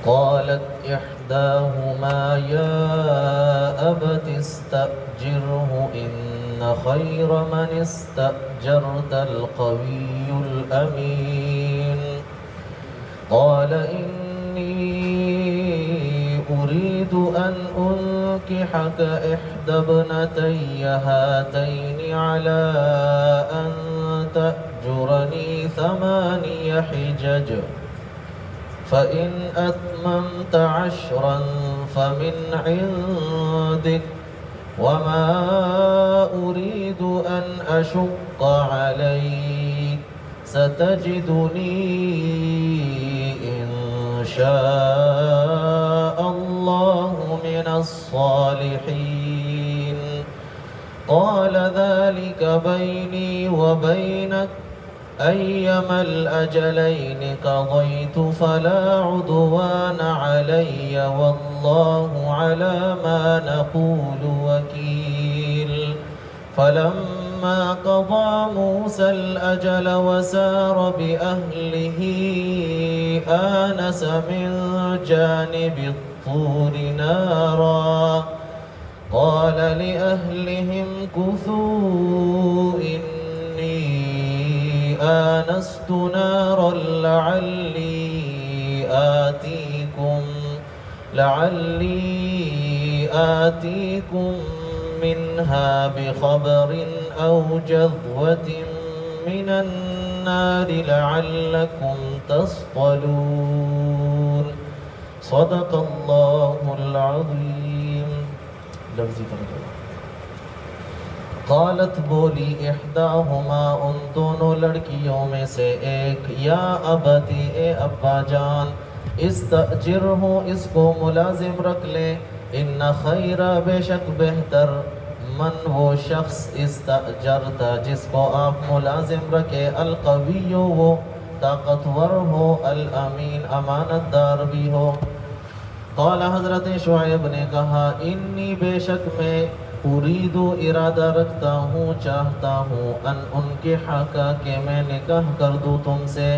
قالت إحداهما يا أبت استأجره إن خير من استأجرت القوي الأمين قال إني أريد أن أنكحك إحدى ابنتي هاتين على أن تأجرني 8 حجج فإن أتممت 10 فمن عندك وما أريد أن أشق عليك ستجدني إن شاء الله من الصالحين قال ذلك بيني وبينك أيما الأجلين قضيت فلا عدوان علي والله على ما نقول وكيل فلما قضى موسى الأجل وسار بأهله آنس من جانب الطور نارا قال لأهلهم كثوا إني آنست نارا لعلي آتيكم منها بخبر أو جذوة من النار لعلكم تصطلون صدق الله العظيم. لفظی ترجمہ. قالت بولی احداہما ان دونوں لڑکیوں میں سے ایک یا ابتی اے ابا جان استأجرہ اس کو ملازم رکھ لے ان خیر بے شک بہتر من وہ شخص استأجرتا جس کو آپ ملازم رکھے القوی وہ طاقتور ہو الامین امانت دار بھی ہو. قال حضرت شعیب نے کہا انی بے شک میں اریدو ارادہ رکھتا ہوں چاہتا ہوں ان کے حقا کہ میں نکاح کر دوں تم سے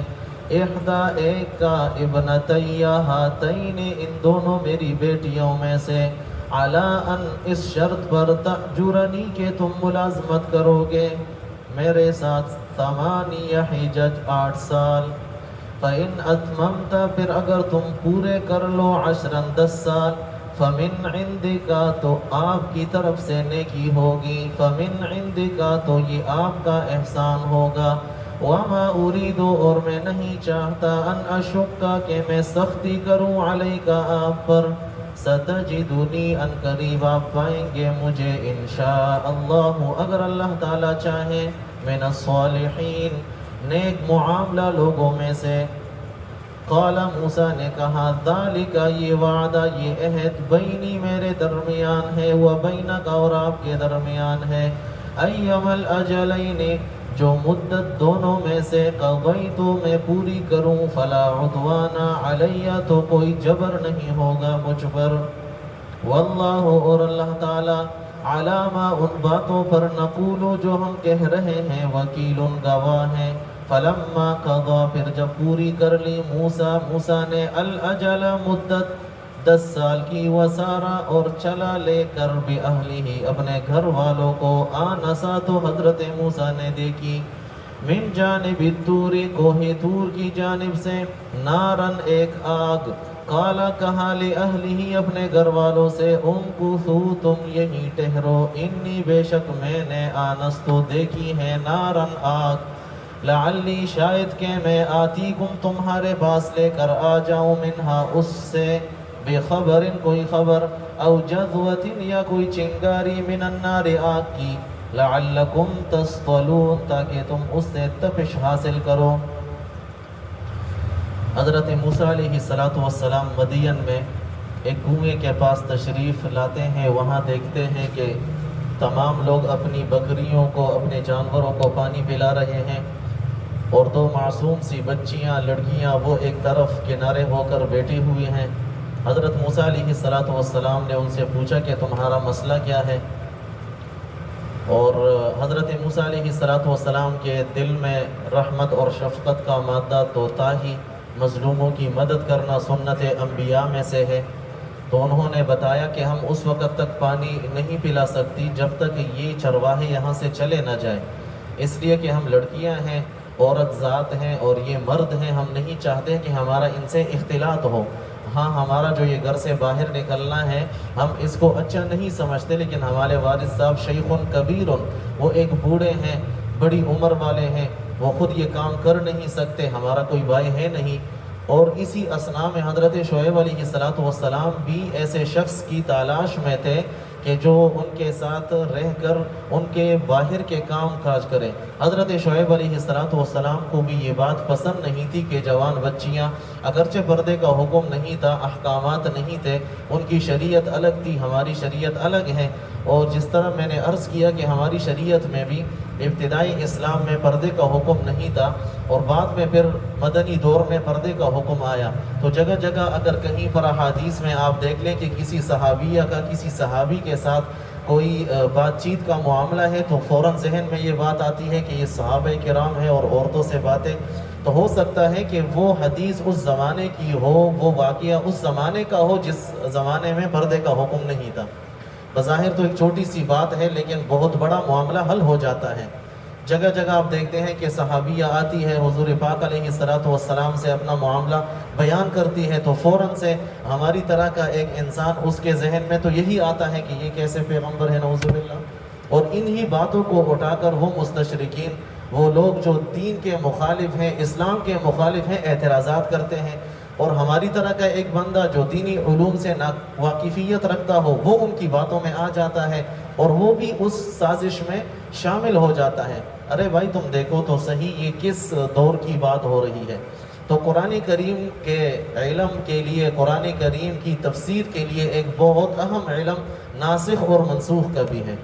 احدا ایک کا ابنتی ہاتین ان دونوں میری بیٹیوں میں سے علی ان اس شرط پر تأجرنی کہ تم ملازمت کرو گے میرے ساتھ 8 حجج 8 سال فَإِنْ أَتْمَمْتَ پھر اگر تم پورے کر لو 10 سال فَمِنْ عِنْدِكَ تو آپ کی طرف سے نیکی ہوگی فَمِنْ عِنْدِكَ تو یہ آپ کا احسان ہوگا وَمَا أُرِيدُ اور میں نہیں چاہتا أَنْ أَشُقَّ کہ میں سختی کروں عَلَيْكَ آپ پر سَتَجِدُنِي ان قریب آپ پائیں گے مجھے انشاءاللہ اگر اللہ تعالیٰ چاہے من الصالحین نیک معاملہ لوگوں میں سے. قال موسیٰ نے کہا ذالک یہ وعدہ یہ عہد بینی میرے درمیان ہے و بینک اور آپ کے درمیان ہے ایم الاجلین جو مدت دونوں میں سے قضیت میں پوری کروں فلا عدوان علی تو کوئی جبر نہیں ہوگا مجھ پر واللہ اور اللہ تعالی علامہ ان باتوں پر نقول جو ہم کہہ رہے ہیں وکیل گواہ ہیں. فلما قضا پھر جب پوری کر لی موسیٰ نے الاجل مدت 10 سال کی وسارا اور چلا لے کر بأہلہ اپنے گھر والوں کو آنسا تو حضرت موسیٰ نے دیکھی من جانب الطور کوہ طور کی جانب سے نارن ایک آگ قالا کہا لأہلہ اپنے گھر والوں سے امکثوا تم یہی ٹھہرو انی بے شک میں نے آنستو دیکھی ہے نارن آگ لعلی شاید کہ میں آتیکم تمہارے پاس لے کر آ جاؤں منہا اس سے بخبر کوئی خبر او جذوۃ یا کوئی چنگاری من النار آگ کی لعلکم تصطلون تاکہ تم اس سے تپش حاصل کرو. حضرت موسیٰ علیہ السلام مدین میں ایک کنویں کے پاس تشریف لاتے ہیں. وہاں دیکھتے ہیں کہ تمام لوگ اپنی بکریوں کو اپنے جانوروں کو پانی پلا رہے ہیں اور 2 معصوم سی بچیاں لڑکیاں وہ ایک طرف کنارے ہو کر بیٹھی ہوئی ہیں. حضرت موسیٰ علیہ السلام نے ان سے پوچھا کہ تمہارا مسئلہ کیا ہے اور حضرت موسیٰ علیہ السلام کے دل میں رحمت اور شفقت کا مادہ تو تھا ہی مظلوموں کی مدد کرنا سنت انبیاء میں سے ہے۔ تو انہوں نے بتایا کہ ہم اس وقت تک پانی نہیں پلا سکتی جب تک یہ چرواہے یہاں سے چلے نہ جائیں، اس لیے کہ ہم لڑکیاں ہیں، عورت ذات ہیں اور یہ مرد ہیں، ہم نہیں چاہتے کہ ہمارا ان سے اختلاط ہو۔ ہاں ہمارا جو یہ گھر سے باہر نکلنا ہے ہم اس کو اچھا نہیں سمجھتے، لیکن ہمارے والد صاحب شیخ کبیر، وہ ایک بوڑھے ہیں، بڑی عمر والے ہیں، وہ خود یہ کام کر نہیں سکتے، ہمارا کوئی بھائی ہے نہیں۔ اور اسی اثناء میں حضرت شعیب علیہ السلام بھی ایسے شخص کی تلاش میں تھے کہ جو ان کے ساتھ رہ کر ان کے باہر کے کام کاج کریں۔ حضرت شعیب علیہ السلام کو بھی یہ بات پسند نہیں تھی کہ جوان بچیاں، اگرچہ پردے کا حکم نہیں تھا، احکامات نہیں تھے، ان کی شریعت الگ تھی، ہماری شریعت الگ ہے۔ اور جس طرح میں نے عرض کیا کہ ہماری شریعت میں بھی ابتدائی اسلام میں پردے کا حکم نہیں تھا، اور بعد میں پھر مدنی دور میں پردے کا حکم آیا۔ تو جگہ جگہ اگر کہیں پر احادیث میں آپ دیکھ لیں کہ کسی صحابیہ کا کسی صحابی کے ساتھ کوئی بات چیت کا معاملہ ہے تو فوراً ذہن میں یہ بات آتی ہے کہ یہ صحابہ کرام ہیں اور عورتوں سے باتیں، تو ہو سکتا ہے کہ وہ حدیث اس زمانے کی ہو، وہ واقعہ اس زمانے کا ہو جس زمانے میں پردے کا حکم نہیں تھا۔ بظاہر تو ایک چھوٹی سی بات ہے لیکن بہت بڑا معاملہ حل ہو جاتا ہے۔ جگہ جگہ آپ دیکھتے ہیں کہ صحابیہ آتی ہے، حضور پاک علیہ السلام سے اپنا معاملہ بیان کرتی ہے، تو فوراً سے ہماری طرح کا ایک انسان اس کے ذہن میں تو یہی آتا ہے کہ یہ کیسے پیغمبر ہے، نعوذ باللہ۔ اور انہی باتوں کو اٹھا کر وہ مستشرقین، وہ لوگ جو دین کے مخالف ہیں، اسلام کے مخالف ہیں، اعتراضات کرتے ہیں، اور ہماری طرح کا ایک بندہ جو دینی علوم سے واقفیت رکھتا ہو وہ ان کی باتوں میں آ جاتا ہے اور وہ بھی اس سازش میں شامل ہو جاتا ہے۔ ارے بھائی تم دیکھو تو صحیح یہ کس دور کی بات ہو رہی ہے۔ تو قرآن کریم کے علم کے لیے، قرآن کریم کی تفسیر کے لیے ایک بہت اہم علم ناسخ اور منسوخ کا بھی ہے۔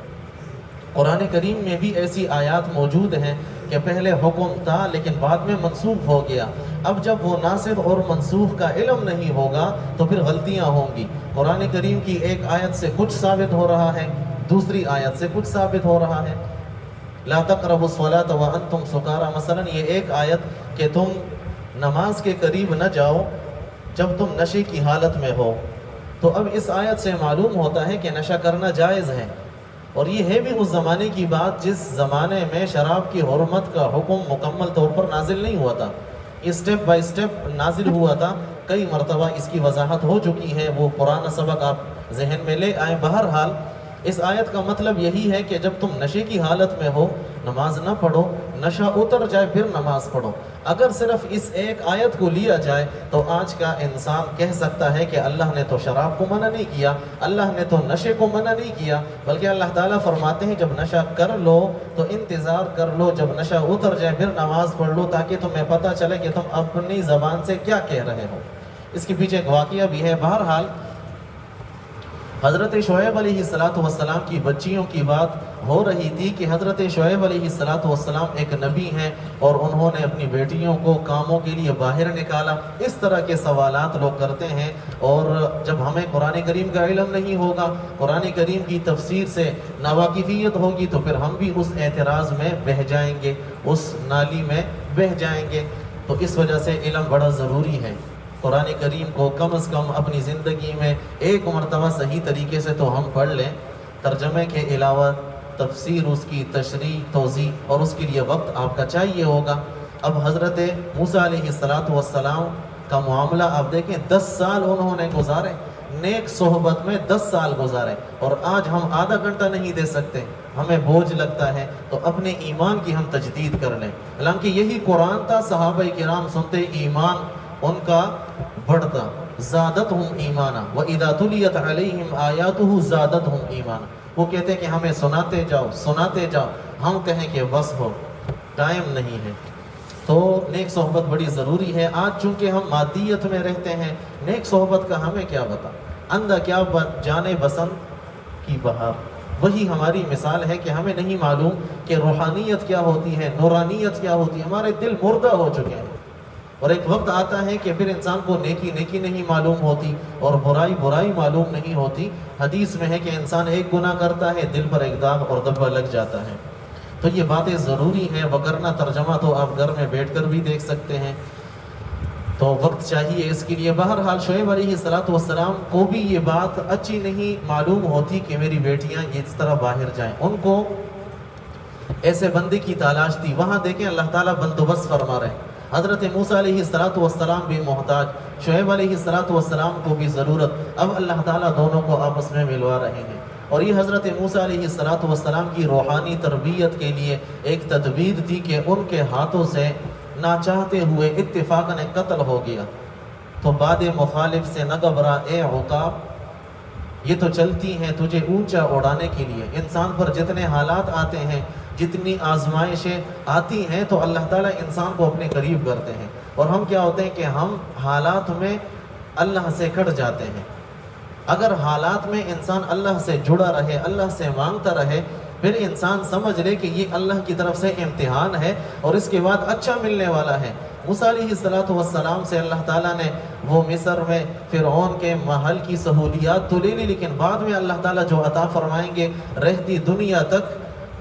قرآن کریم میں بھی ایسی آیات موجود ہیں کہ پہلے حکم تھا لیکن بعد میں منسوخ ہو گیا۔ اب جب وہ ناسخ اور منسوخ کا علم نہیں ہوگا تو پھر غلطیاں ہوں گی۔ قرآن کریم کی ایک آیت سے کچھ ثابت ہو رہا ہے، دوسری آیت سے کچھ ثابت ہو رہا ہے۔ لا تقربوا الصلاۃ وانتم سکارى، مثلا یہ ایک آیت کہ تم نماز کے قریب نہ جاؤ جب تم نشے کی حالت میں ہو، تو اب اس آیت سے معلوم ہوتا ہے کہ نشہ کرنا جائز ہے، اور یہ ہے بھی اس زمانے کی بات جس زمانے میں شراب کی حرمت کا حکم مکمل طور پر نازل نہیں ہوا تھا، اسٹیپ بائی اسٹیپ نازل ہوا تھا۔ کئی مرتبہ اس کی وضاحت ہو چکی ہے، وہ پرانا سبق آپ ذہن میں لے آئیں۔ بہرحال اس آیت کا مطلب یہی ہے کہ جب تم نشے کی حالت میں ہو نماز نہ پڑھو، نشہ اتر جائے پھر نماز پڑھو۔ اگر صرف اس ایک آیت کو لیا جائے تو آج کا انسان کہہ سکتا ہے کہ اللہ نے تو شراب کو منع نہیں کیا، اللہ نے تو نشے کو منع نہیں کیا، بلکہ اللہ تعالیٰ فرماتے ہیں جب نشہ کر لو تو انتظار کر لو، جب نشہ اتر جائے پھر نماز پڑھ لو، تاکہ تمہیں پتہ چلے کہ تم اپنی زبان سے کیا کہہ رہے ہو۔ اس کے پیچھے ایک واقعہ بھی ہے۔ بہرحال حضرت شعیب علیہ السلام کی بچیوں کی بات ہو رہی تھی کہ حضرت شعیب علیہ السلام ایک نبی ہیں اور انہوں نے اپنی بیٹیوں کو کاموں کے لیے باہر نکالا۔ اس طرح کے سوالات لوگ کرتے ہیں، اور جب ہمیں قرآن کریم کا علم نہیں ہوگا، قرآن کریم کی تفسیر سے ناواقفیت ہوگی، تو پھر ہم بھی اس اعتراض میں بہہ جائیں گے، اس نالی میں بہہ جائیں گے۔ تو اس وجہ سے علم بڑا ضروری ہے۔ قرآن کریم کو کم از کم اپنی زندگی میں ایک مرتبہ صحیح طریقے سے تو ہم پڑھ لیں، ترجمے کے علاوہ تفسیر، اس کی تشریح، توضیح، اور اس کے لیے وقت آپ کا چاہیے ہوگا۔ اب حضرت موسیٰ علیہ السلام کا معاملہ آپ دیکھیں، 10 سال انہوں نے گزارے، نیک صحبت میں 10 سال گزارے، اور آج ہم آدھا گھنٹہ نہیں دے سکتے، ہمیں بوجھ لگتا ہے، تو اپنے ایمان کی ہم تجدید کر لیں۔ حالانکہ یہی قرآن تھا، صحابہ کرام سنتے ایمان ان کا بڑھتا، زادتہم ایمانا وَإِذَا تُلِيَتْ عَلَيْهِمْ آیَاتُهُ زادتہم ایمانا۔ وہ کہتے ہیں کہ ہمیں سناتے جاؤ سناتے جاؤ، ہم کہیں کہ بس ہو، ٹائم نہیں ہے۔ تو نیک صحبت بڑی ضروری ہے۔ آج چونکہ ہم مادیت میں رہتے ہیں، نیک صحبت کا ہمیں کیا بتا، اندھا کیا جانے بسنت کی بہار، وہی ہماری مثال ہے کہ ہمیں نہیں معلوم کہ روحانیت کیا ہوتی ہے، نورانیت کیا ہوتی ہے، ہمارے دل مردہ ہو چکے ہیں۔ اور ایک وقت آتا ہے کہ پھر انسان کو نیکی نیکی نہیں معلوم ہوتی اور برائی برائی معلوم نہیں ہوتی۔ حدیث میں ہے کہ انسان ایک گناہ کرتا ہے، دل پر ایک داغ اور دبا لگ جاتا ہے۔ تو یہ باتیں ضروری ہیں، وگرنہ ترجمہ تو آپ گھر میں بیٹھ کر بھی دیکھ سکتے ہیں۔ تو وقت چاہیے اس کے لیے۔ بہرحال شعیب علیہ السلام کو بھی یہ بات اچھی نہیں معلوم ہوتی کہ میری بیٹیاں اس طرح باہر جائیں، ان کو ایسے بندے کی تلاش تھی۔ وہاں دیکھیں اللہ تعالیٰ بندوبست فرما رہے ہیں۔ حضرت موسیٰ علیہ السلام بھی محتاج، شعیب علیہ السلام کو بھی ضرورت، اب اللہ تعالیٰ دونوں کو آپس میں ملوا رہے ہیں۔ اور یہ حضرت موسیٰ علیہ السلام کی روحانی تربیت کے لیے ایک تدبیر تھی کہ ان کے ہاتھوں سے نہ چاہتے ہوئے اتفاقاً قتل ہو گیا۔ تو باد مخالف سے نہ گھبرا اے عقاب، یہ تو چلتی ہیں تجھے اونچا اڑانے کے لیے۔ انسان پر جتنے حالات آتے ہیں، جتنی آزمائشیں آتی ہیں، تو اللہ تعالیٰ انسان کو اپنے قریب کرتے ہیں، اور ہم کیا ہوتے ہیں کہ ہم حالات میں اللہ سے کٹ جاتے ہیں۔ اگر حالات میں انسان اللہ سے جڑا رہے، اللہ سے مانگتا رہے، پھر انسان سمجھ لے کہ یہ اللہ کی طرف سے امتحان ہے اور اس کے بعد اچھا ملنے والا ہے۔ موسیٰ علیہ السلام سے اللہ تعالیٰ نے وہ مصر میں فرعون کے محل کی سہولیات تو لے لی، لیکن بعد میں اللہ تعالیٰ جو عطا فرمائیں گے رہتی دنیا تک،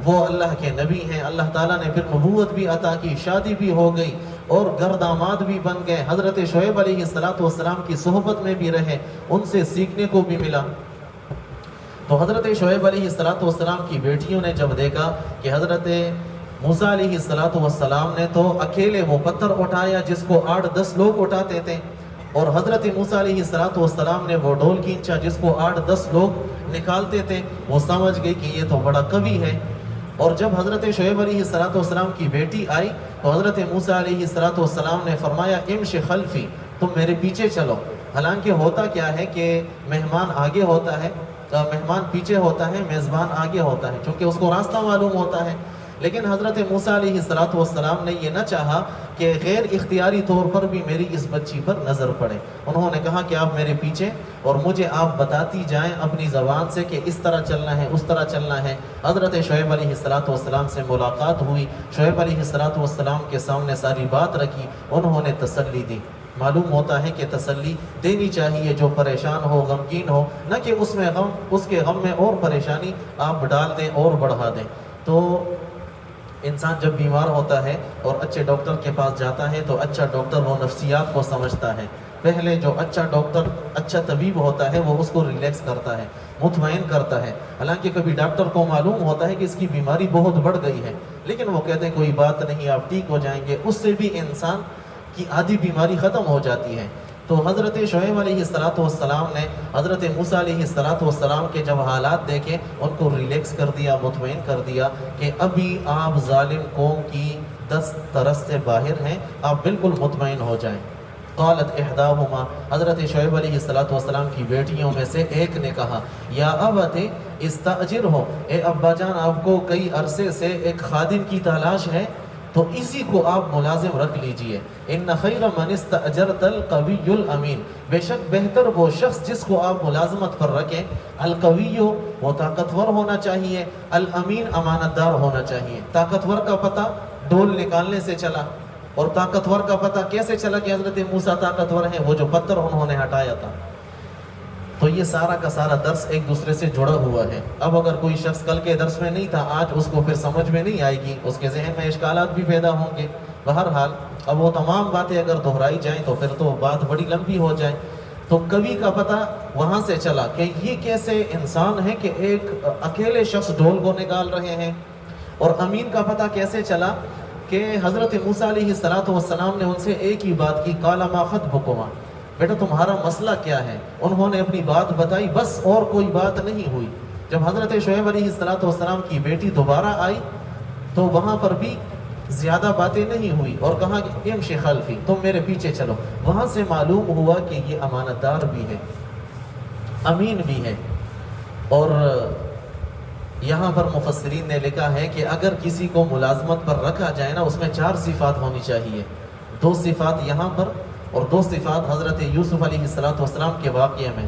وہ اللہ کے نبی ہیں۔ اللہ تعالیٰ نے پھر نبوت بھی عطا کی، شادی بھی ہو گئی اور گرداماد بھی بن گئے۔ حضرت شعیب علیہ السلام کی صحبت میں بھی رہے، ان سے سیکھنے کو بھی ملا۔ تو حضرت شعیب علیہ السلام کی بیٹیوں نے جب دیکھا کہ حضرت موسیٰ علیہ السلام نے تو اکیلے وہ پتھر اٹھایا جس کو 8-10 لوگ اٹھاتے تھے، اور حضرت موسیٰ علیہ السلام نے وہ ڈول کھینچا جس کو 8-10 لوگ نکالتے تھے، وہ سمجھ گئی کہ یہ تو بڑا قوی ہے۔ اور جب حضرت شعیب علیہ السلام کی بیٹی آئی تو حضرت موسیٰ علیہ السلام نے فرمایا امشی خلفی، تم میرے پیچھے چلو۔ حالانکہ ہوتا کیا ہے کہ مہمان آگے ہوتا ہے، مہمان پیچھے ہوتا ہے، میزبان آگے ہوتا ہے، چونکہ اس کو راستہ معلوم ہوتا ہے۔ لیکن حضرت موسیٰ علیہ السلام نے یہ نہ چاہا کہ غیر اختیاری طور پر بھی میری اس بچی پر نظر پڑے۔ انہوں نے کہا کہ آپ میرے پیچھے، اور مجھے آپ بتاتی جائیں اپنی زبان سے کہ اس طرح چلنا ہے، اس طرح چلنا ہے۔ حضرت شعیب علیہ السلام سے ملاقات ہوئی، شعیب علیہ السلام کے سامنے ساری بات رکھی، انہوں نے تسلی دی۔ معلوم ہوتا ہے کہ تسلی دینی چاہیے، جو پریشان ہو، غمگین ہو، نہ کہ اس میں غم، اس کے غم میں اور پریشانی آپ ڈال دیں اور بڑھا دیں۔ تو انسان جب بیمار ہوتا ہے اور اچھے ڈاکٹر کے پاس جاتا ہے تو اچھا ڈاکٹر وہ نفسیات کو سمجھتا ہے۔ پہلے جو اچھا ڈاکٹر، اچھا طبیب ہوتا ہے، وہ اس کو ریلیکس کرتا ہے، مطمئن کرتا ہے۔ حالانکہ کبھی ڈاکٹر کو معلوم ہوتا ہے کہ اس کی بیماری بہت بڑھ گئی ہے، لیکن وہ کہتے ہیں کوئی بات نہیں، آپ ٹھیک ہو جائیں گے۔ اس سے بھی انسان کی آدھی بیماری ختم ہو جاتی ہے۔ تو حضرت شعیب علیہ السلام نے حضرت موسیٰ علیہ السلام کے جب حالات دیکھے، ان کو ریلیکس کر دیا، مطمئن کر دیا کہ ابھی آپ ظالم قوم کی دست ترس سے باہر ہیں، آپ بالکل مطمئن ہو جائیں۔ قالت احداہما، حضرت شعیب علیہ السلام کی بیٹیوں میں سے ایک نے کہا یا ابت استاجرہ، اے ابا جان آپ کو کئی عرصے سے ایک خادم کی تلاش ہے، تو اسی کو آپ ملازم رکھ لیجئے۔ ان خیر من استاجرت القوی الامین، بے شک بہتر وہ شخص جس کو آپ ملازمت پر رکھیں، القوی وہ طاقتور ہونا چاہیے، الامین امانت دار ہونا چاہیے۔ طاقتور کا پتہ ڈول نکالنے سے چلا، اور طاقتور کا پتہ کیسے چلا کہ حضرت موسیٰ طاقتور ہیں؟ وہ جو پتھر انہوں نے ہٹایا تھا۔ تو یہ سارا کا سارا درس ایک دوسرے سے جڑا ہوا ہے۔ اب اگر کوئی شخص کل کے درس میں نہیں تھا، آج اس کو پھر سمجھ میں نہیں آئے گی، اس کے ذہن میں اشکالات بھی پیدا ہوں گے۔ بہرحال اب وہ تمام باتیں اگر دہرائی جائیں تو پھر تو بات بڑی لمبی ہو جائے۔ تو کبھی کا پتہ وہاں سے چلا کہ یہ کیسے انسان ہے کہ ایک اکیلے شخص ڈول کو نکال رہے ہیں، اور امین کا پتہ کیسے چلا کہ حضرت موسیٰ علیہ السلام نے ان سے ایک ہی بات کی، قال ما خطبکما، بیٹا تمہارا مسئلہ کیا ہے؟ انہوں نے اپنی بات بتائی، بس اور کوئی بات نہیں ہوئی۔ جب حضرت شعیب علیہ السلام کی بیٹی دوبارہ آئی تو وہاں پر بھی زیادہ باتیں نہیں ہوئی، اور کہا کہ امشی خلفی، تم میرے پیچھے چلو۔ وہاں سے معلوم ہوا کہ یہ امانت دار بھی ہے، امین بھی ہے۔ اور یہاں پر مفسرین نے لکھا ہے کہ اگر کسی کو ملازمت پر رکھا جائے نا، اس میں 4 صفات ہونی چاہیے، 2 صفات یہاں پر اور 2 صفات حضرت یوسف علیہ السلام کے واقعے میں۔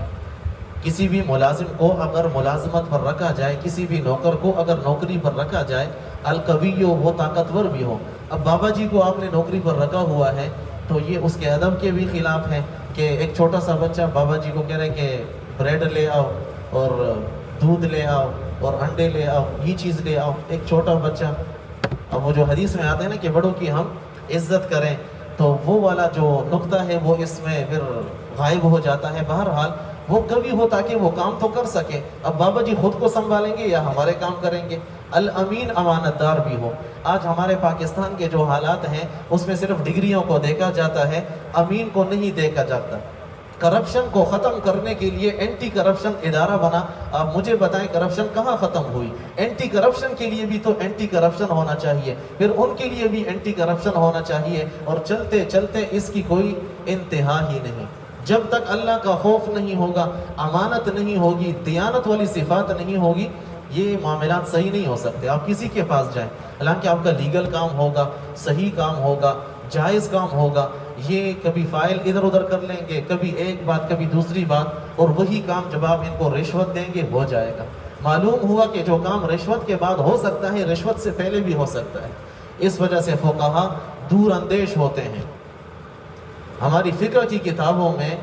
کسی بھی ملازم کو اگر ملازمت پر رکھا جائے، کسی بھی نوکر کو اگر نوکری پر رکھا جائے، القویو وہ طاقتور بھی ہو۔ اب بابا جی کو آپ نے نوکری پر رکھا ہوا ہے تو یہ اس کے ادب کے بھی خلاف ہے کہ ایک چھوٹا سا بچہ بابا جی کو کہہ رہے کہ بریڈ لے آؤ اور دودھ لے آؤ اور انڈے لے آؤ، یہ چیز لے آؤ، ایک چھوٹا بچہ۔ اب وہ جو حدیث میں آتے ہیں نا کہ بڑوں کی ہم عزت کریں، تو وہ والا جو نقطہ ہے وہ اس میں پھر غائب ہو جاتا ہے۔ بہرحال وہ کبھی ہو تاکہ وہ کام تو کر سکے۔ اب بابا جی خود کو سنبھالیں گے یا ہمارے کام کریں گے؟ الامین امانت دار بھی ہو۔ آج ہمارے پاکستان کے جو حالات ہیں اس میں صرف ڈگریوں کو دیکھا جاتا ہے، امین کو نہیں دیکھا جاتا۔ کرپشن کو ختم کرنے کے لیے اینٹی کرپشن ادارہ بنا۔ آپ مجھے بتائیں کرپشن کہاں ختم ہوئی؟ اینٹی کرپشن کے لیے بھی تو اینٹی کرپشن ہونا چاہیے، پھر ان کے لیے بھی اینٹی کرپشن ہونا چاہیے، اور چلتے چلتے اس کی کوئی انتہا ہی نہیں۔ جب تک اللہ کا خوف نہیں ہوگا، امانت نہیں ہوگی، دیانت والی صفات نہیں ہوگی، یہ معاملات صحیح نہیں ہو سکتے۔ آپ کسی کے پاس جائیں، حالانکہ آپ کا لیگل کام ہوگا، صحیح کام ہوگا، جائز کام ہوگا، یہ کبھی فائل ادھر ادھر کر لیں گے، کبھی ایک بات کبھی دوسری بات، اور وہی کام جب آپ ان کو رشوت دیں گے ہو جائے گا۔ معلوم ہوا کہ جو کام رشوت کے بعد ہو سکتا ہے رشوت سے پہلے بھی ہو سکتا ہے۔ اس وجہ سے فقہا دور اندیش ہوتے ہیں۔ ہماری فقہ کی کتابوں میں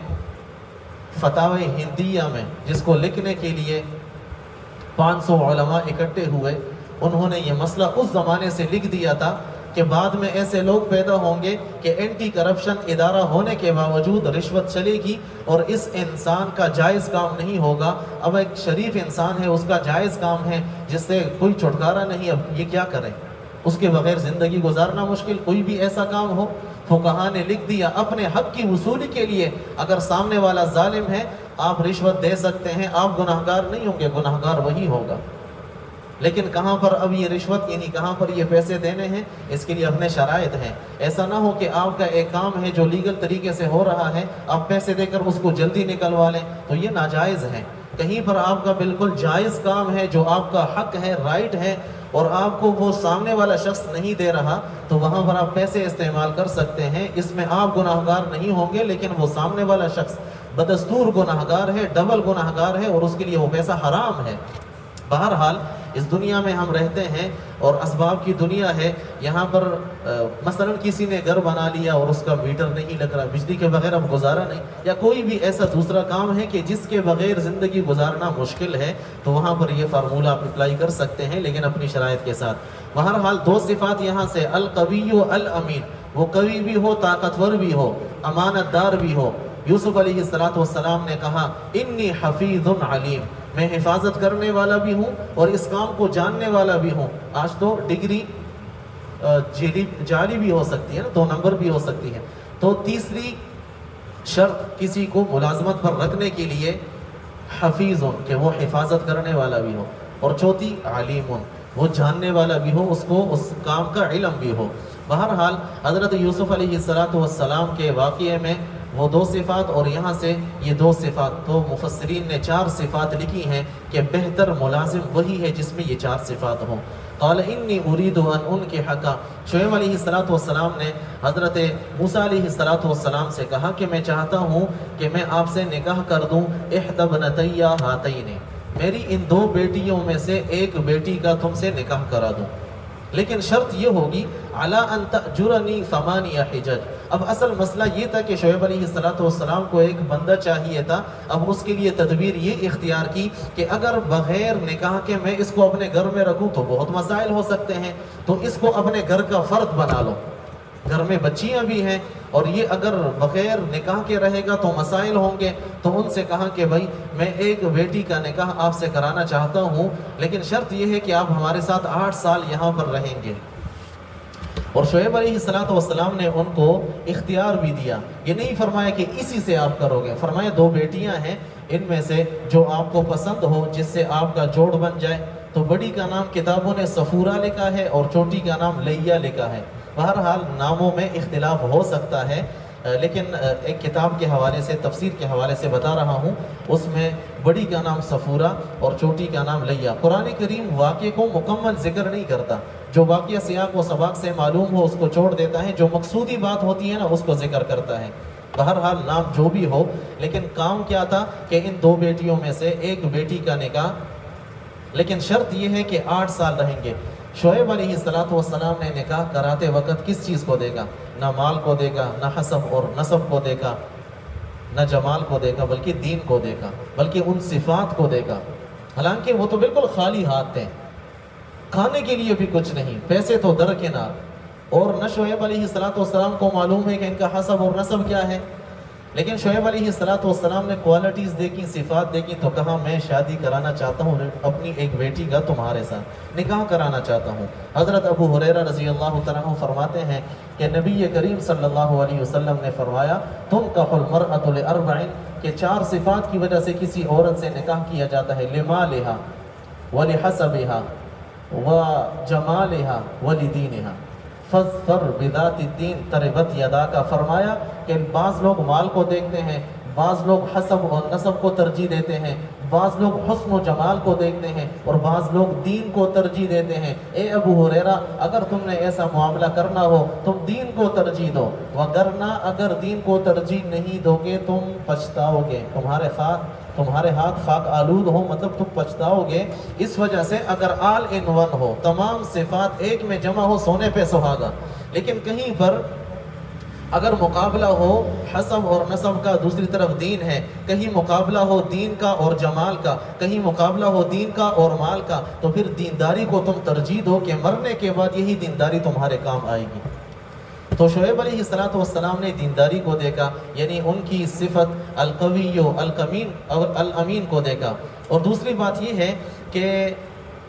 فتاوی ہندیہ میں، جس کو لکھنے کے لیے 500 علماء اکٹھے ہوئے، انہوں نے یہ مسئلہ اس زمانے سے لکھ دیا تھا کہ بعد میں ایسے لوگ پیدا ہوں گے کہ اینٹی کرپشن ادارہ ہونے کے باوجود رشوت چلے گی اور اس انسان کا جائز کام نہیں ہوگا۔ اب ایک شریف انسان ہے، اس کا جائز کام ہے جس سے کوئی چھٹکارا نہیں، اب یہ کیا کریں؟ اس کے بغیر زندگی گزارنا مشکل، کوئی بھی ایسا کام ہو۔ فقہا نے لکھ دیا اپنے حق کی وصولی کے لیے اگر سامنے والا ظالم ہے آپ رشوت دے سکتے ہیں، آپ گناہگار نہیں ہوں گے، گناہگار وہی ہوگا۔ لیکن کہاں پر اب یہ رشوت، یعنی کہاں پر یہ پیسے دینے ہیں، اس کے لیے اپنے شرائط ہیں۔ ایسا نہ ہو کہ آپ کا ایک کام ہے جو لیگل طریقے سے ہو رہا ہے، آپ پیسے دے کر اس کو جلدی نکلوا لیں، تو یہ ناجائز ہے۔ کہیں پر آپ کا بالکل جائز کام ہے جو آپ کا حق ہے، رائٹ ہے، اور آپ کو وہ سامنے والا شخص نہیں دے رہا، تو وہاں پر آپ پیسے استعمال کر سکتے ہیں۔ اس میں آپ گناہگار نہیں ہوں گے، لیکن وہ سامنے والا شخص بدستور گناہگار ہے، ڈبل گناہگار ہے، اور اس کے لیے وہ پیسہ حرام ہے۔ بہرحال اس دنیا میں ہم رہتے ہیں اور اسباب کی دنیا ہے۔ یہاں پر مثلا کسی نے گھر بنا لیا اور اس کا میٹر نہیں لگ رہا، بجلی کے بغیر اب گزارا نہیں، یا کوئی بھی ایسا دوسرا کام ہے کہ جس کے بغیر زندگی گزارنا مشکل ہے، تو وہاں پر یہ فارمولہ آپ اپلائی کر سکتے ہیں، لیکن اپنی شرائط کے ساتھ۔ بہرحال دو صفات یہاں سے، القوی و الامین، وہ قوی بھی ہو، طاقتور بھی ہو، امانت دار بھی ہو۔ یوسف علیہ السلام نے کہا انی حفیظ علیم، میں حفاظت کرنے والا بھی ہوں اور اس کام کو جاننے والا بھی ہوں۔ آج تو ڈگری جعلی بھی ہو سکتی ہے نا، 2 نمبر بھی ہو سکتی ہے۔ تو تیسری شرط کسی کو ملازمت پر رکھنے کے لیے حفیظ کہ وہ حفاظت کرنے والا بھی ہو، اور چوتھی علیم، وہ جاننے والا بھی ہو، اس کو اس کام کا علم بھی ہو۔ بہرحال حضرت یوسف علیہ السلام کے واقعے میں وہ 2 صفات اور یہاں سے یہ 2 صفات، تو مفسرین نے 4 صفات لکھی ہیں کہ بہتر ملازم وہی ہے جس میں یہ 4 صفات ہوں۔ قال انی ارید ان انکحک، شعیب علیہ السلام نے حضرت موسیٰ علیہ السلام سے کہا کہ میں چاہتا ہوں کہ میں آپ سے نکاح کر دوں، احدی ابنتی ہاتین، میری ان 2 بیٹیوں میں سے ایک بیٹی کا تم سے نکاح کرا دوں، لیکن شرط یہ ہوگی علی ان تأجرنی 8 حجج۔ اب اصل مسئلہ یہ تھا کہ شعیب علیہ السلام کو ایک بندہ چاہیے تھا۔ اب اس کے لیے تدبیر یہ اختیار کی کہ اگر بغیر نکاح کے میں اس کو اپنے گھر میں رکھوں تو بہت مسائل ہو سکتے ہیں، تو اس کو اپنے گھر کا فرد بنا لو، گھر میں بچیاں بھی ہیں، اور یہ اگر بغیر نکاح کے رہے گا تو مسائل ہوں گے۔ تو ان سے کہا کہ بھائی میں ایک بیٹی کا نکاح آپ سے کرانا چاہتا ہوں، لیکن شرط یہ ہے کہ آپ ہمارے ساتھ 8 سال یہاں پر رہیں گے۔ اور شعیب علیہ السلام نے ان کو اختیار بھی دیا، یہ نہیں فرمایا کہ اسی سے آپ کرو گے، فرمایا 2 بیٹیاں ہیں، ان میں سے جو آپ کو پسند ہو، جس سے آپ کا جوڑ بن جائے۔ تو بڑی کا نام کتابوں نے صفورہ لکھا ہے اور چھوٹی کا نام لیہ لکھا ہے۔ بہرحال ناموں میں اختلاف ہو سکتا ہے، لیکن ایک کتاب کے حوالے سے، تفسیر کے حوالے سے بتا رہا ہوں، اس میں بڑی کا نام صفورہ اور چھوٹی کا نام لیہ۔ قرآن کریم واقعے کو مکمل ذکر نہیں کرتا، جو واقعہ سیاق و سباق سے معلوم ہو اس کو چھوڑ دیتا ہے، جو مقصودی بات ہوتی ہے نا اس کو ذکر کرتا ہے۔ بہرحال نام جو بھی ہو، لیکن کام کیا تھا کہ ان 2 بیٹیوں میں سے ایک بیٹی کا نکاح، لیکن شرط یہ ہے کہ 8 سال رہیں گے۔ شعیب علیہ السلام نے نکاح کراتے وقت کس چیز کو دے گا؟ نہ مال کو دے گا، نہ حسب اور نسب کو دے گا، نہ جمال کو دے گا، بلکہ دین کو دے گا، بلکہ ان صفات کو دے گا۔ حالانکہ وہ تو بالکل خالی ہاتھ تھے، کھانے کے لیے بھی کچھ نہیں، پیسے تو درکنار، اور نہ شعیب علیہ السلام کو معلوم ہے کہ ان کا حسب اور نسب کیا ہے، لیکن شعیب علیہ السلام نے کوالٹیز دیکھی، صفات دیکھی، تو کہا میں شادی کرانا چاہتا ہوں اپنی ایک بیٹی کا تمہارے ساتھ، نکاح کرانا چاہتا ہوں۔ حضرت ابو ہریرہ رضی اللہ تعالیٰ عنہ فرماتے ہیں کہ نبی کریم صلی اللہ علیہ وسلم نے فرمایا تنکح المرأۃ لاربع، کہ 4 صفات کی وجہ سے کسی عورت سے نکاح کیا جاتا ہے، لمالہا ولحسبہا وجمالہا ولدینہا فاظفر بذات الدین تربت یدا کا۔ فرمایا کہ بعض لوگ مال کو دیکھتے ہیں، بعض لوگ حسب اور نسب کو ترجیح دیتے ہیں، بعض لوگ حسن و جمال کو دیکھتے ہیں، اور بعض لوگ دین کو ترجیح دیتے ہیں۔ اے ابو ہریرہ، اگر تم نے ایسا معاملہ کرنا ہو تم دین کو ترجیح دو، وگرنہ اگر دین کو ترجیح نہیں دو گے تم پچھتاؤ گے، تمہارے ہاتھ خاک آلود ہو، مطلب تم پچھتاؤ گے۔ اس وجہ سے اگر آل ان ون ہو، تمام صفات ایک میں جمع ہو، سونے پہ سہاگا، لیکن کہیں پر اگر مقابلہ ہو حسب اور نسب کا، دوسری طرف دین ہے، کہیں مقابلہ ہو دین کا اور جمال کا، کہیں مقابلہ ہو دین کا اور مال کا، تو پھر دینداری کو تم ترجیح دو کہ مرنے کے بعد یہی دینداری تمہارے کام آئے گی۔ تو شعیب علیہ السلام نے دینداری کو دیکھا، یعنی ان کی صفت القوی الامین اور الامین کو دیکھا۔ اور دوسری بات یہ ہے کہ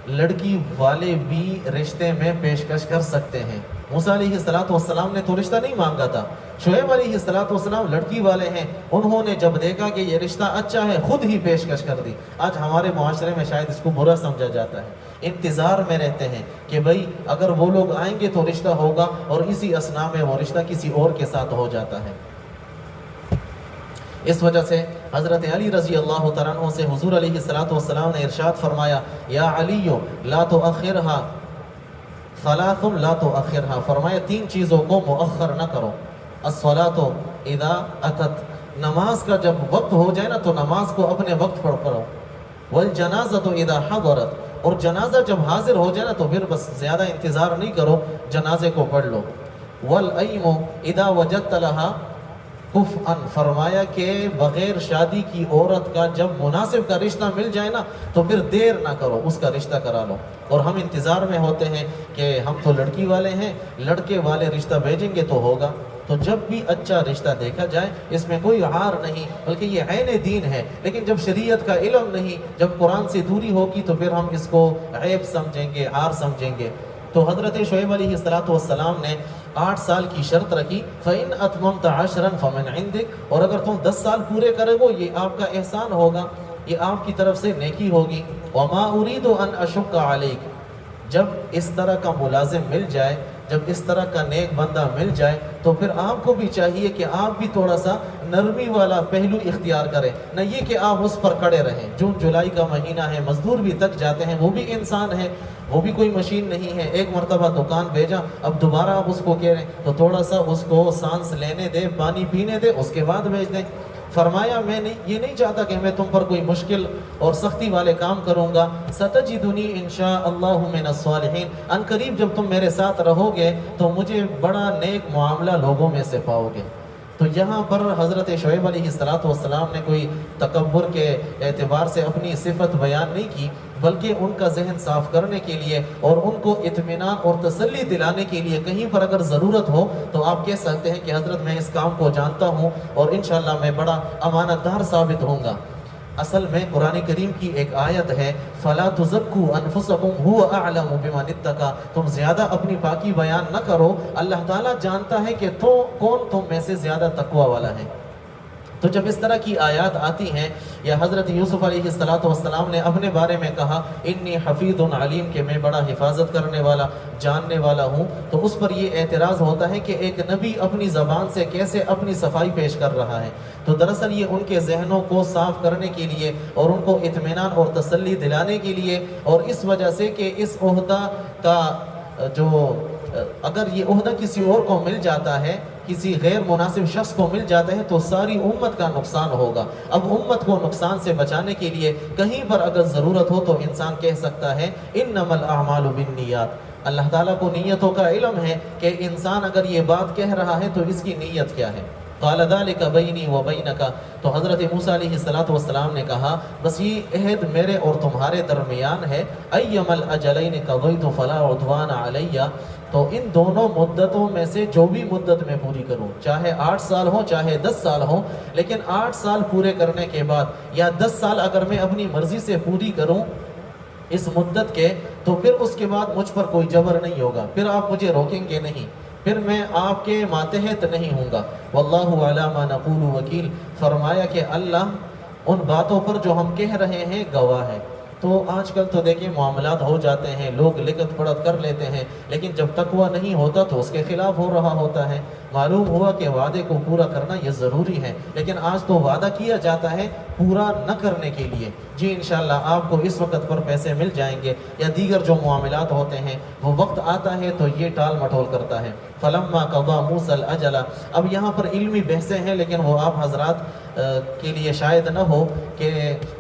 لڑکی والے بھی رشتے میں پیشکش کر سکتے ہیں۔ موسیٰ علیہ السلام نے تو رشتہ نہیں مانگا تھا، شعیب علیہ السلام لڑکی والے ہیں، انہوں نے جب دیکھا کہ یہ رشتہ اچھا ہے خود ہی پیشکش کر دی۔ آج ہمارے معاشرے میں شاید اس کو برا سمجھا جاتا ہے، انتظار میں رہتے ہیں کہ بھئی اگر وہ لوگ آئیں گے تو رشتہ ہوگا، اور اسی اثناء میں وہ رشتہ کسی اور کے ساتھ ہو جاتا ہے۔ اس وجہ سے حضرت علی رضی اللہ تعالیٰ عنہ سے حضور علیہ السلام نے ارشاد فرمایا یا علی لا تؤخرها ثلاث لا تؤخرها، فرمایا 3 چیزوں کو مؤخر نہ کرو۔ الصلاۃ اذا اتت، نماز کا جب وقت ہو جائے نا تو نماز کو اپنے وقت پر پڑھو۔ والجنازۃ اذا حضرت، اور جنازہ جب حاضر ہو جائے نا تو پھر بس زیادہ انتظار نہیں کرو، جنازے کو پڑھ لو۔ والأیم اذا وجدت لها کفءً، فرمایا کہ بغیر شادی کی عورت کا جب مناسب کا رشتہ مل جائے نا تو پھر دیر نہ کرو، اس کا رشتہ کرا لو۔ اور ہم انتظار میں ہوتے ہیں کہ ہم تو لڑکی والے ہیں، لڑکے والے رشتہ بھیجیں گے تو ہوگا۔ تو جب بھی اچھا رشتہ دیکھا جائے اس میں کوئی عار نہیں، بلکہ یہ عین دین ہے، لیکن جب شریعت کا علم نہیں، جب قرآن سے دوری ہوگی تو پھر ہم اس کو عیب سمجھیں گے، عار سمجھیں گے۔ تو حضرت شعیب علیہ السلام نے 8 سال کی شرط رکھی، فَإِنْ أَتْمَمْتَ عَشْرًا فَمِنْ عِنْدِكَ، اور اگر تم 10 سال پورے کرے گو یہ آپ کا احسان ہوگا، یہ آپ کی طرف سے نیکی ہوگی۔ وَمَا أُرِيدُ أَنْ أَشُقَّ عَلَيْكَ، جب اس طرح کا ملازم مل جائے، جب اس طرح کا نیک بندہ مل جائے تو پھر آپ کو بھی چاہیے کہ آپ بھی تھوڑا سا نرمی والا پہلو اختیار کریں، نہ یہ کہ آپ اس پر کڑے رہیں۔ جون جولائی کا مہینہ ہے، مزدور بھی تک جاتے ہیں، وہ بھی انسان ہے، وہ بھی کوئی مشین نہیں ہے۔ ایک مرتبہ دکان بھیجا، اب دوبارہ آپ اس کو کہہ رہے ہیں، تو تھوڑا سا اس کو سانس لینے دے، پانی پینے دے، اس کے بعد بھیج دیں۔ فرمایا میں یہ نہیں چاہتا کہ میں تم پر کوئی مشکل اور سختی والے کام کروں گا۔ ستجدنی انشاء اللہ من الصالحین، ان قریب جب تم میرے ساتھ رہو گے تو مجھے بڑا نیک معاملہ لوگوں میں سے پاؤ گے۔ تو یہاں پر حضرت شعیب علیہ السلام نے کوئی تکبر کے اعتبار سے اپنی صفت بیان نہیں کی، بلکہ ان کا ذہن صاف کرنے کے لیے اور ان کو اطمینان اور تسلی دلانے کے لیے کہیں پر اگر ضرورت ہو تو آپ کہہ سکتے ہیں کہ حضرت میں اس کام کو جانتا ہوں اور انشاءاللہ میں بڑا امانت دار ثابت ہوں گا۔ اصل میں قرآن کریم کی ایک آیت ہے فَلَا تُزَكُّوا أَنفُسَكُمْ هُوَ أَعْلَمُ بِمَنِ اتَّقَىٰ، تم زیادہ اپنی پاکی بیان نہ کرو، اللہ تعالیٰ جانتا ہے کہ کون تم میں سے زیادہ تقوی والا ہے۔ تو جب اس طرح کی آیات آتی ہیں، یا حضرت یوسف علیہ السلام نے اپنے بارے میں کہا انی حفیظ علیم، کہ میں بڑا حفاظت کرنے والا، جاننے والا ہوں، تو اس پر یہ اعتراض ہوتا ہے کہ ایک نبی اپنی زبان سے کیسے اپنی صفائی پیش کر رہا ہے۔ تو دراصل یہ ان کے ذہنوں کو صاف کرنے کے لیے اور ان کو اطمینان اور تسلی دلانے کے لیے، اور اس وجہ سے کہ اس عہدہ کا اگر یہ عہدہ کسی اور کو مل جاتا ہے، کسی غیر مناسب شخص کو مل جاتا ہے تو ساری امت کا نقصان ہوگا۔ اب امت کو نقصان سے بچانے کے لیے کہیں پر اگر ضرورت ہو تو انسان کہہ سکتا ہے انما الاعمال بالنیات۔ اللہ تعالیٰ کو نیتوں کا علم ہے کہ انسان اگر یہ بات کہہ رہا ہے تو اس کی نیت کیا ہے، قال ذلك بینی و بینک، تو حضرت موسیٰ علیہ السلام نے کہا بس یہ عہد میرے اور تمہارے درمیان ہے، ایم الاجلین قضیت فلا عدوان علی، تو ان دونوں مدتوں میں سے جو بھی مدت میں پوری کروں، چاہے 8 سال ہو چاہے 10 سال ہو، لیکن 8 سال پورے کرنے کے بعد یا 10 سال اگر میں اپنی مرضی سے پوری کروں اس مدت کے، تو پھر اس کے بعد مجھ پر کوئی جبر نہیں ہوگا، پھر آپ مجھے روکیں گے نہیں، پھر میں آپ کے ماتحت نہیں ہوں گا۔ واللہ علی ما نقول وکیل، فرمایا کہ اللہ ان باتوں پر جو ہم کہہ رہے ہیں گواہ ہے۔ تو آج کل تو دیکھیں معاملات ہو جاتے ہیں، لوگ لکھت پڑھت کر لیتے ہیں، لیکن جب تقویٰ نہیں ہوتا تو اس کے خلاف ہو رہا ہوتا ہے۔ معلوم ہوا کہ وعدے کو پورا کرنا یہ ضروری ہے، لیکن آج تو وعدہ کیا جاتا ہے پورا نہ کرنے کے لیے۔ جی انشاءاللہ آپ کو اس وقت پر پیسے مل جائیں گے، یا دیگر جو معاملات ہوتے ہیں وہ وقت آتا ہے تو یہ ٹال مٹول کرتا ہے۔ فلما قضى موسى الاجل، اب یہاں پر علمی بحثیں ہیں، لیکن وہ آپ حضرات کے لیے شاید نہ ہو کہ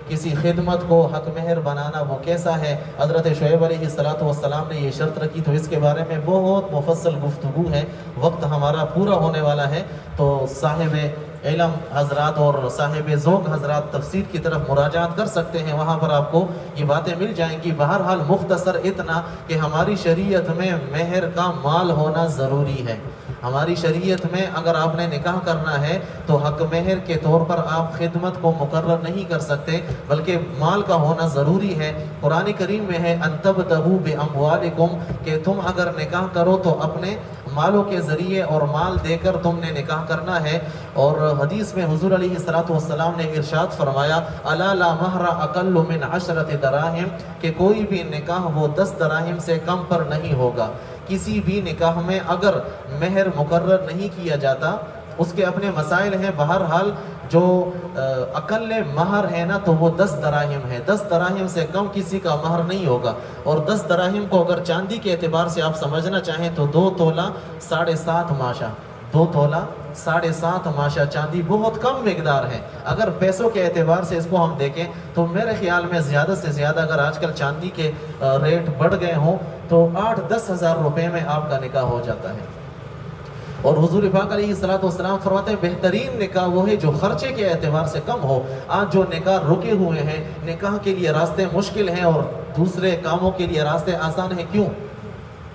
کسی خدمت کو حق مہر بنانا وہ کیسا ہے۔ حضرت شعیب علیہ السلام نے یہ شرط رکھی، تو اس کے بارے میں بہت مفصل گفتگو ہے، وقت ہمارا پورا ہونے والا ہے، تو صاحب علم حضرات اور صاحب ذوق حضرات تفسیر کی طرف مراجعات کر سکتے ہیں، وہاں پر آپ کو یہ باتیں مل جائیں گی۔ بہرحال مختصر اتنا کہ ہماری شریعت میں مہر کا مال ہونا ضروری ہے۔ ہماری شریعت میں اگر آپ نے نکاح کرنا ہے تو حق مہر کے طور پر آپ خدمت کو مقرر نہیں کر سکتے، بلکہ مال کا ہونا ضروری ہے۔ قرآن کریم میں ہے ان تبتغوا باموالکم، کہ تم اگر نکاح کرو تو اپنے مالوں کے ذریعے اور مال دے کر تم نے نکاح کرنا ہے۔ اور حدیث میں حضور علیہ السلام نے ارشاد فرمایا الا لا مہر اقل من 10 دراہم، کہ کوئی بھی نکاح وہ 10 دراہم سے کم پر نہیں ہوگا۔ کسی بھی نکاح میں اگر مہر مقرر نہیں کیا جاتا، اس کے اپنے مسائل ہیں، بہرحال جو اقل مہر ہے نا تو وہ 10 دراہم ہے، 10 دراہم سے کم کسی کا مہر نہیں ہوگا۔ اور 10 دراہم کو اگر چاندی کے اعتبار سے آپ سمجھنا چاہیں تو 2 تولہ 7.5 ماشا، 2 تولہ 7.5 ماشا چاندی بہت کم مقدار ہے۔ اگر پیسوں کے اعتبار سے اس کو ہم دیکھیں تو میرے خیال میں زیادہ سے زیادہ اگر آج کل چاندی کے ریٹ بڑھ گئے ہوں تو 8-10 ہزار روپے میں آپ کا نکاح ہو جاتا ہے۔ اور حضور پاک علیہ السلام فرماتے ہیں بہترین نکاح وہ ہے جو خرچے کے اعتبار سے کم ہو۔ آج جو نکاح رکے ہوئے ہیں، نکاح کے لیے راستے مشکل ہیں اور دوسرے کاموں کے لیے راستے آسان ہیں، کیوں؟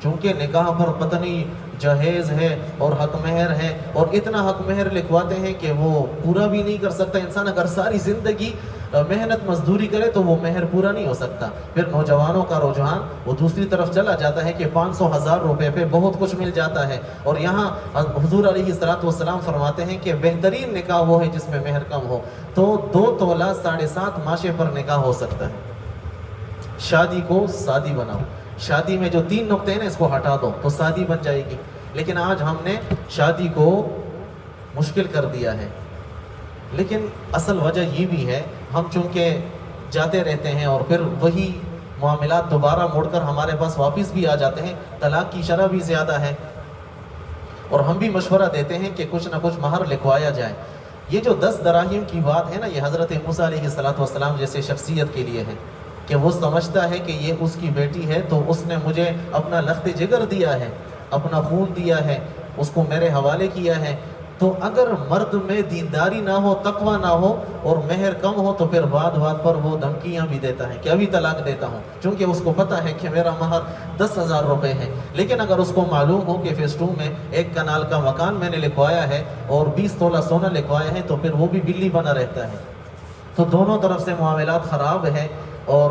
چونکہ نکاح پر پتہ نہیں جہیز ہے اور حق مہر ہے، اور اتنا حق مہر لکھواتے ہیں کہ وہ پورا بھی نہیں کر سکتا انسان۔ اگر ساری زندگی محنت مزدوری کرے تو وہ مہر پورا نہیں ہو سکتا۔ پھر نوجوانوں کا رجحان وہ دوسری طرف چلا جاتا ہے کہ 500,000 روپے پہ بہت کچھ مل جاتا ہے۔ اور یہاں حضور علیہ السلام فرماتے ہیں کہ بہترین نکاح وہ ہے جس میں مہر کم ہو، تو 2 تولہ 7.5 ماشے پر نکاح ہو سکتا ہے۔ شادی کو سادی بناؤ، شادی میں جو 3 نقطے ہیں نا اس کو ہٹا دو تو شادی بن جائے گی، لیکن آج ہم نے شادی کو مشکل کر دیا ہے۔ لیکن اصل وجہ یہ بھی ہے، ہم چونکہ جاتے رہتے ہیں اور پھر وہی معاملات دوبارہ مڑ کر ہمارے پاس واپس بھی آ جاتے ہیں، طلاق کی شرح بھی زیادہ ہے، اور ہم بھی مشورہ دیتے ہیں کہ کچھ نہ کچھ مہر لکھوایا جائے۔ یہ جو 10 دراہم کی بات ہے نا، یہ حضرت موسیٰ علیہ السلام جیسے شخصیت کے لیے ہے کہ وہ سمجھتا ہے کہ یہ اس کی بیٹی ہے، تو اس نے مجھے اپنا لخت جگر دیا ہے، اپنا خون دیا ہے، اس کو میرے حوالے کیا ہے۔ تو اگر مرد میں دینداری نہ ہو، تقوی نہ ہو اور مہر کم ہو تو پھر بات پر وہ دھمکیاں بھی دیتا ہے کہ ابھی طلاق دیتا ہوں، چونکہ اس کو پتہ ہے کہ میرا مہر 10,000 روپے ہے۔ لیکن اگر اس کو معلوم ہو کہ فیس 2 میں 1 کنال کا مکان میں نے لکھوایا ہے اور 20 تولہ سونا لکھوایا ہے، تو پھر وہ بھی بلی بنا رہتا ہے۔ تو دونوں طرف سے معاملات خراب ہیں، اور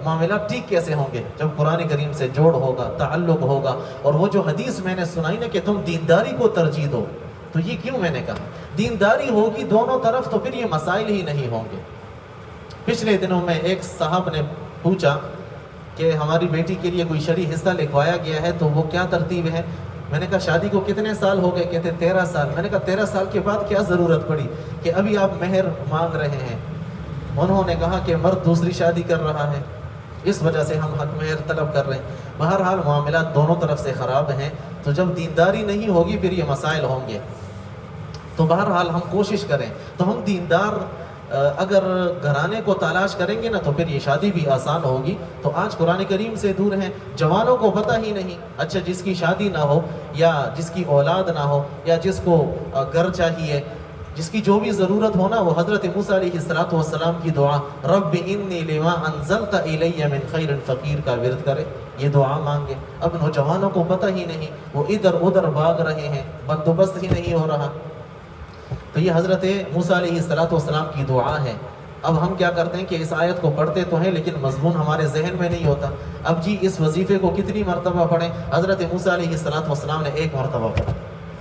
معاملات ٹھیک کیسے ہوں گے جب قرآن کریم سے جوڑ ہوگا، تعلق ہوگا۔ اور وہ جو حدیث میں نے سنائی نا کہ تم دینداری کو ترجیح دو، تو یہ کیوں میں نے کہا؟ دینداری ہوگی دونوں طرف تو پھر یہ مسائل ہی نہیں ہوں گے۔ پچھلے دنوں میں ایک صاحب نے پوچھا کہ ہماری بیٹی کے لیے کوئی شرعی حصہ لکھوایا گیا ہے تو وہ کیا ترتیب ہے؟ میں نے کہا شادی کو کتنے سال ہو گئے؟ کہتے 13 سال۔ میں نے کہا 13 سال کے بعد کیا ضرورت پڑی کہ ابھی آپ مہر مانگ رہے ہیں؟ انہوں نے کہا کہ مرد دوسری شادی کر رہا ہے، اس وجہ سے ہم حق مہر طلب کر رہے ہیں۔ بہرحال معاملات دونوں طرف سے خراب ہیں، تو جب دینداری نہیں ہوگی پھر یہ مسائل ہوں گے۔ تو بہرحال ہم کوشش کریں، تو ہم دیندار اگر گھرانے کو تلاش کریں گے نا تو پھر یہ شادی بھی آسان ہوگی۔ تو آج قرآن کریم سے دور ہیں، جوانوں کو پتہ ہی نہیں۔ اچھا جس کی شادی نہ ہو یا جس کی اولاد نہ ہو یا جس کو گھر چاہیے، جس کی جو بھی ضرورت ہو نا وہ حضرت موسیٰ علیہ السلام کی دعا رب انی لما انزلت الی من خیر فقیر کا ورد کرے، یہ دعا مانگے۔ اب نوجوانوں کو پتہ ہی نہیں، وہ ادھر ادھر بھاگ رہے ہیں، بندوبست ہی نہیں ہو رہا۔ تو یہ حضرت موسیٰ علیہ السلام کی دعا ہے۔ اب ہم کیا کرتے ہیں کہ اس آیت کو پڑھتے تو ہیں لیکن مضمون ہمارے ذہن میں نہیں ہوتا۔ اب جی اس وظیفے کو کتنی مرتبہ پڑھیں؟ حضرت موسیٰ علیہ السلام نے ایک مرتبہ پڑھا،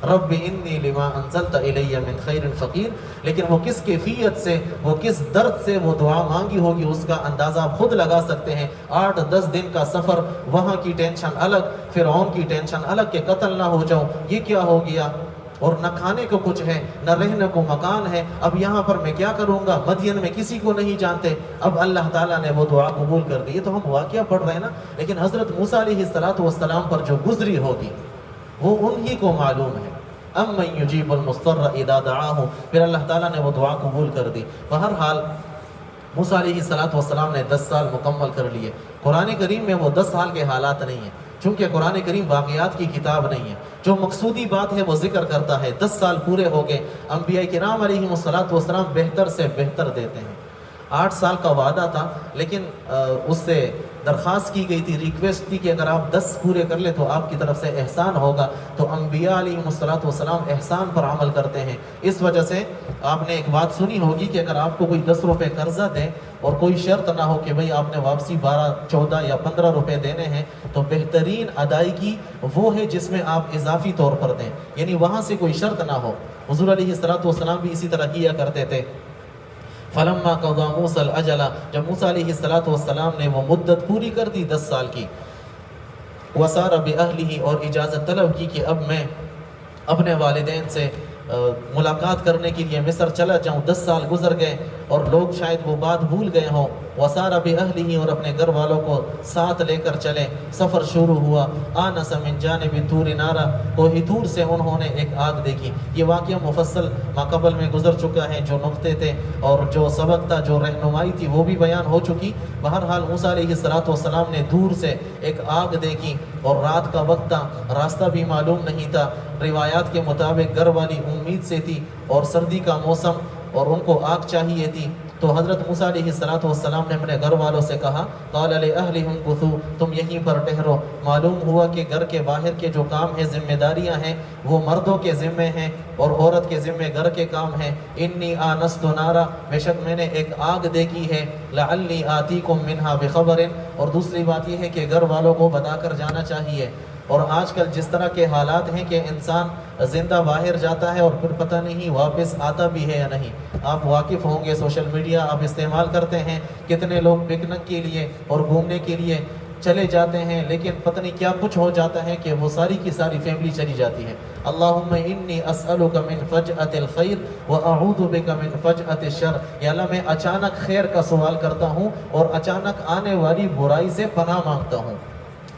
رب انی لما انزلت الی من خیر فقیر، لیکن وہ کس کیفیت سے، وہ کس درد سے وہ دعا مانگی ہوگی اس کا اندازہ آپ خود لگا سکتے ہیں۔ 8-10 دن کا سفر، وہاں کی ٹینشن الگ، فرعون کی ٹینشن الگ کہ قتل نہ ہو جاؤں، یہ کیا ہو گیا، اور نہ کھانے کو کچھ ہے، نہ رہنے کو مکان ہے، اب یہاں پر میں کیا کروں گا، مدین میں کسی کو نہیں جانتے۔ اب اللہ تعالیٰ نے وہ دعا قبول کر دی۔ یہ تو ہم واقعہ پڑھ رہے ہیں نا، لیکن حضرت موسیٰ علیہ السلام پر جو گزری ہوگی وہ انہی کو معلوم ہے۔ امن یجیب المضطر اذا دعاہ، پھر اللہ تعالیٰ نے وہ دعا قبول کر دی۔ بہرحال موسیٰ علیہ السلام نے 10 سال مکمل کر لیے۔ قرآن کریم میں وہ 10 سال کے حالات نہیں ہیں، چونکہ قرآن کریم واقعات کی کتاب نہیں ہے، جو مقصودی بات ہے وہ ذکر کرتا ہے۔ 10 سال پورے ہو گئے، انبیاء کرام علیہ السلام بہتر سے بہتر دیتے ہیں۔ 8 سال کا وعدہ تھا، لیکن اس سے درخواست کی گئی تھی، ریکویسٹ تھی کہ اگر آپ 10 پورے کر لیں تو آپ کی طرف سے احسان ہوگا۔ تو انبیاء علیہ السلام احسان پر عمل کرتے ہیں۔ اس وجہ سے آپ نے ایک بات سنی ہوگی کہ اگر آپ کو کوئی 10 روپے قرضہ دے اور کوئی شرط نہ ہو کہ بھئی آپ نے واپسی 12, 14 یا 15 روپے دینے ہیں، تو بہترین ادائیگی وہ ہے جس میں آپ اضافی طور پر دیں، یعنی وہاں سے کوئی شرط نہ ہو۔ حضور علیہ السلام بھی اسی طرح کیا کرتے تھے۔ فلما قضى موسى الاجل، جب موسیٰ علیہ السلام نے وہ مدت پوری کر دی 10 سال کی، وسار باہلہ، اور اجازت طلب کی کہ اب میں اپنے والدین سے ملاقات کرنے کے لیے مصر چلا جاؤں۔ 10 سال گزر گئے اور لوگ شاید وہ بات بھول گئے ہوں۔ وسار باہلہ، اور اپنے گھر والوں کو ساتھ لے کر چلے۔ سفر شروع ہوا۔ آنس من جانب طور نارا، کوہ طور سے انہوں نے ایک آگ دیکھی۔ یہ واقعہ مفصل ماقبل میں گزر چکا ہے، جو نقطے تھے اور جو سبق تھا، جو رہنمائی تھی، وہ بھی بیان ہو چکی۔ بہرحال موسیٰ علیہ السلام نے دور سے ایک آگ دیکھی اور رات کا وقت تھا، راستہ بھی معلوم نہیں تھا۔ روایات کے مطابق گھر والی امید سے تھی اور سردی کا موسم اور ان کو آگ چاہیے تھی۔ تو حضرت موسیٰ علیہ السلام نے اپنے گھر والوں سے کہا، قال لأہلہم کثوا، تم یہیں پر ٹھہرو۔ معلوم ہوا کہ گھر کے باہر کے جو کام ہیں، ذمہ داریاں ہیں، وہ مردوں کے ذمے ہیں اور عورت کے ذمے گھر کے کام ہیں۔ انی آنست نارا، بے شک میں نے ایک آگ دیکھی ہے، لعلی آتیکم منہا بخبر، اور دوسری بات یہ ہے کہ گھر والوں کو بتا کر جانا چاہیے۔ اور آج کل جس طرح کے حالات ہیں کہ انسان زندہ باہر جاتا ہے اور پھر پتہ نہیں واپس آتا بھی ہے یا نہیں۔ آپ واقف ہوں گے، سوشل میڈیا آپ استعمال کرتے ہیں، کتنے لوگ پکنک کے لیے اور گھومنے کے لیے چلے جاتے ہیں، لیکن پتہ نہیں کیا کچھ ہو جاتا ہے کہ وہ ساری کی ساری فیملی چلی جاتی ہے۔ اللہم انی اسألک من فجأة الخیر واعوذ بک من فجأة الشر، یا اللہ میں اچانک خیر کا سوال کرتا ہوں اور اچانک آنے والی برائی سے پناہ مانگتا ہوں۔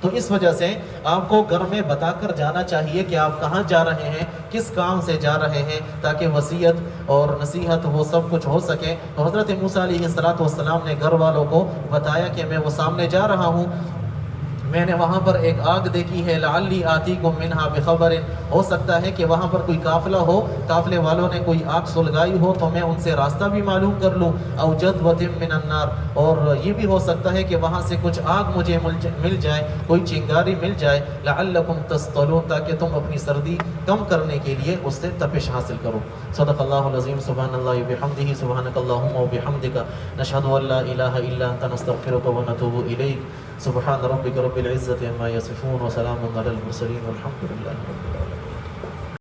تو اس وجہ سے آپ کو گھر میں بتا کر جانا چاہیے کہ آپ کہاں جا رہے ہیں، کس کام سے جا رہے ہیں، تاکہ وصیت اور نصیحت وہ سب کچھ ہو سکے۔ تو حضرت موسیٰ علیہ السلام نے گھر والوں کو بتایا کہ میں وہ سامنے جا رہا ہوں، میں نے وہاں پر ایک آگ دیکھی ہے، لعلی آتیکم منہا بخبر، ہو سکتا ہے کہ وہاں پر کوئی قافلہ ہو، قافلے والوں نے کوئی آگ سلگائی ہو تو میں ان سے راستہ بھی معلوم کر لوں، او جذوۃ من النار، اور یہ بھی ہو سکتا ہے کہ وہاں سے کچھ آگ مجھے مل جائے، کوئی چنگاری مل جائے، لعلکم تصطلون، تاکہ تم اپنی سردی کم کرنے کے لیے اس سے تپش حاصل کرو۔ صدق اللہ العظیم۔ سبحان اللہ وبحمدہ، سبحانک اللہم وبحمدک، نشہد ان لا الہ الا انت، نستغفرک ونتوب الیک۔ سبحان ربک رب العزة عما یصفون، وسلام علی المرسلین، والحمد للہ رب العالمین۔